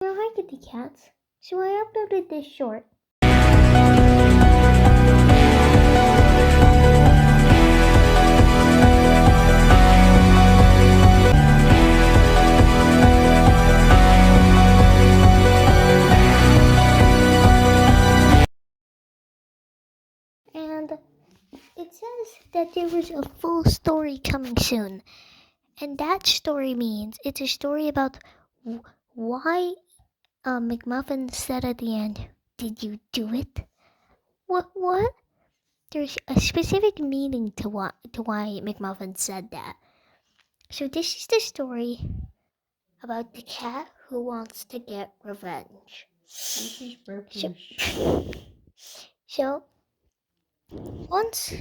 Hi, kitty cats. So I uploaded this short. And it says that there was a full story coming soon. And that story means it's a story about why McMuffin said at the end, "Did you do it?" What? There's a specific meaning to why McMuffin said that. So this is the story about the cat who wants to get revenge. So once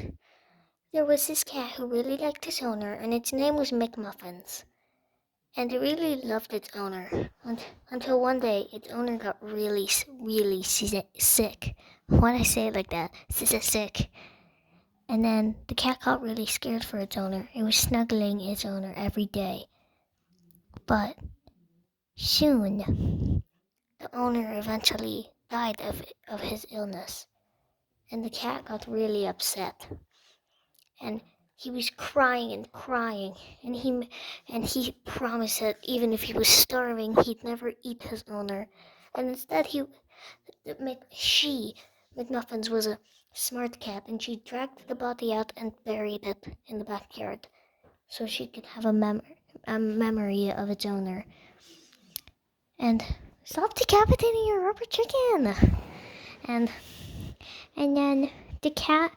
there was this cat who really liked its owner, and its name was McMuffins. And it really loved its owner until one day its owner got really sick. Why did I say it like that? Sick. And then the cat got really scared for its owner. It was snuggling its owner every day. But soon, the owner eventually died of his illness. And the cat got really upset. And he was crying, and he promised that even if he was starving, he'd never eat his owner. And instead, McMuffins was a smart cat, and she dragged the body out and buried it in the backyard, so she could have a memory of its owner. And stop decapitating your rubber chicken. And then the cat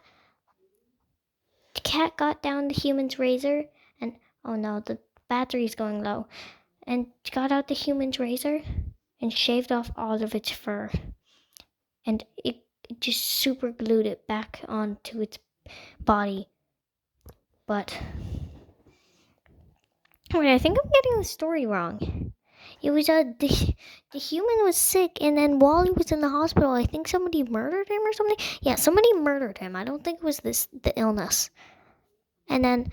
got down the human's razor, and oh no, the battery's going low. And got out the human's razor and shaved off all of its fur. And it just super glued it back onto its body. But wait, I think I'm getting the story wrong. It was the human was sick, and then while he was in the hospital, I think somebody murdered him or something. Yeah, somebody murdered him. I don't think it was the illness. And then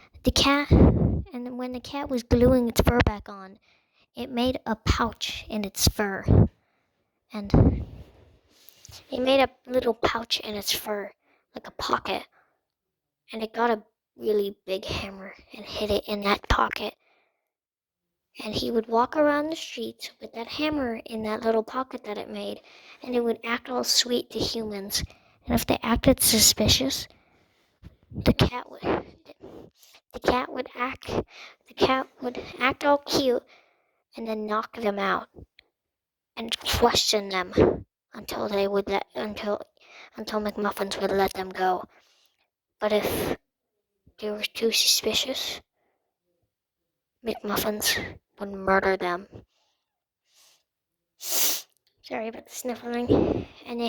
when the cat was gluing its fur back on, it made a pouch in its fur. And it made a little pouch in its fur, like a pocket. And it got a really big hammer and hit it in that pocket. And he would walk around the streets with that hammer in that little pocket that it made, and it would act all sweet to humans. And if they acted suspicious, the cat would act all cute and then knock them out and question them until McMuffins would let them go. But if they were too suspicious, McMuffins would murder them. Sorry about the sniffling. And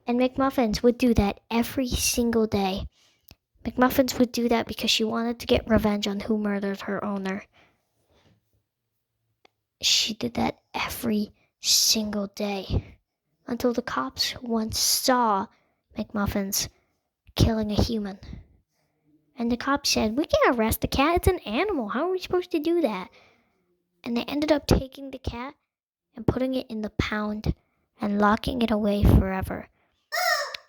McMuffins would do that every single day. McMuffins would do that because she wanted to get revenge on who murdered her owner. She did that every single day until the cops once saw McMuffins killing a human. And the cops said, "We can't arrest the cat. It's an animal. How are we supposed to do that?" And they ended up taking the cat and putting it in the pound and locking it away forever.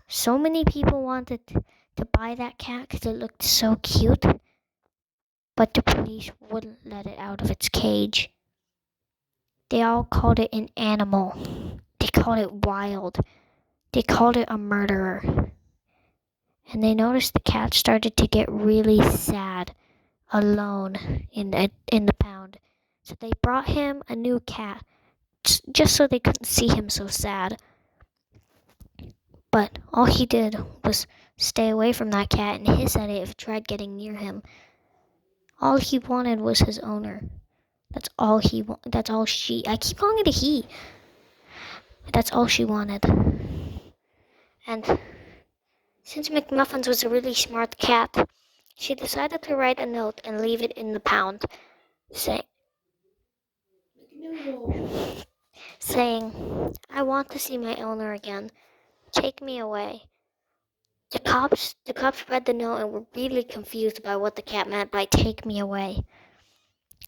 So many people wanted to buy that cat because it looked so cute, but the police wouldn't let it out of its cage. They all called it an animal. They called it wild. They called it a murderer. And they noticed the cat started to get really sad alone in the pound. So they brought him a new cat just so they couldn't see him so sad. But all he did was stay away from that cat and hiss at it if it tried getting near him. All he wanted was his owner. That's all she. I keep calling it a he. That's all she wanted. And since McMuffins was a really smart cat, she decided to write a note and leave it in the pound, saying, "I want to see my owner again. Take me away." The cops read the note and were really confused by what the cat meant by "take me away,"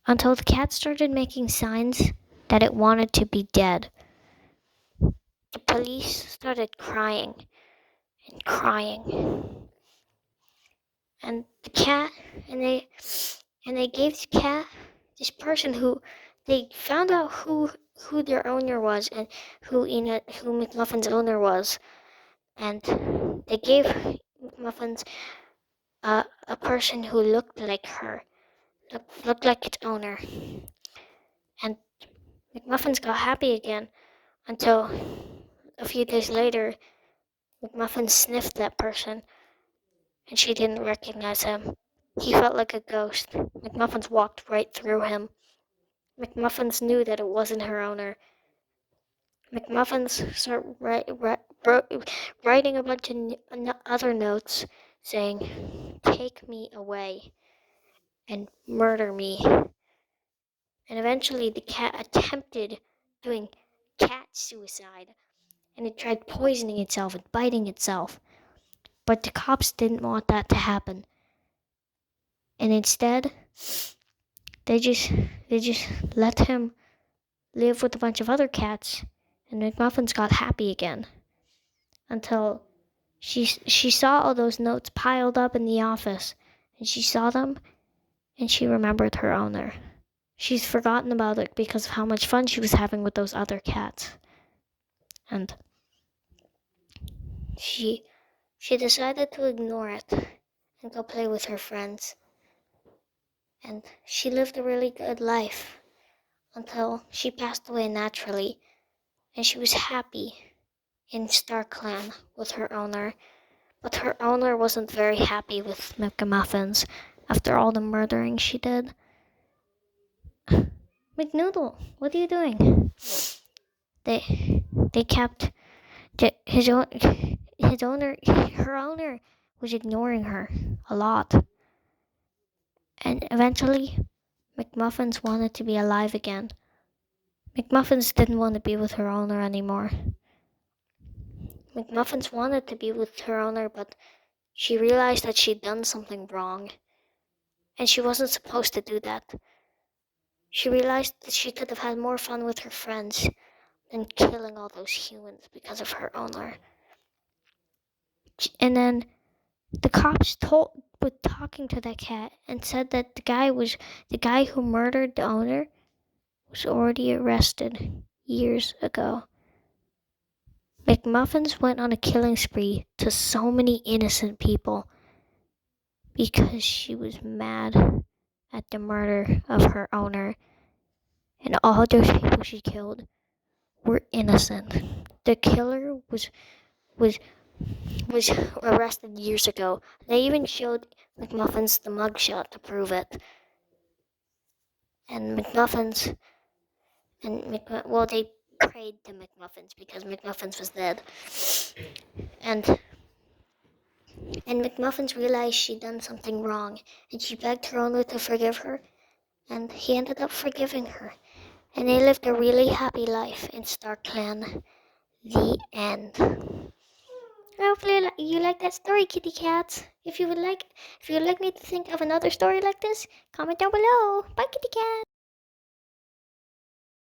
until the cat started making signs that it wanted to be dead. The police started crying and crying, and the cat, and they gave the cat this person who they found out who their owner was and who McMuffin's owner was, and they gave McMuffins a person who looked like her, looked like its owner, and McMuffins got happy again until a few days later, McMuffins sniffed that person and she didn't recognize him. He felt like a ghost. McMuffins walked right through him. McMuffins knew that it wasn't her owner. McMuffins started writing a bunch of other notes saying, "Take me away and murder me." And eventually the cat attempted doing cat suicide, and it tried poisoning itself and biting itself. But the cops didn't want that to happen. And instead, they just let him live with a bunch of other cats, and McMuffins got happy again. Until she saw all those notes piled up in the office, and she saw them, and she remembered her owner. She's forgotten about it because of how much fun she was having with those other cats. And she decided to ignore it and go play with her friends. And she lived a really good life until she passed away naturally, and she was happy in StarClan with her owner. But her owner wasn't very happy with McMuffins after all the murdering she did. McNoodle, what are you doing? They kept his owner. Her owner was ignoring her a lot, and eventually, McMuffins wanted to be alive again. McMuffins didn't want to be with her owner anymore. McMuffins wanted to be with her owner, but she realized that she'd done something wrong, and she wasn't supposed to do that. She realized that she could have had more fun with her friends than killing all those humans because of her owner. And then the cops were talking to that cat and said that the guy who murdered the owner was already arrested years ago. McMuffins went on a killing spree to so many innocent people because she was mad at the murder of her owner, and all those people she killed were innocent. The killer was arrested years ago. They even showed McMuffins the mugshot to prove it. And McMuffins they prayed to McMuffins because McMuffins was dead. And McMuffins realized she'd done something wrong, and she begged her owner to forgive her, and he ended up forgiving her. And they lived a really happy life in StarClan. The end. Hopefully you like that story, kitty cats. If you would like me to think of another story like this, comment down below. Bye, kitty cat.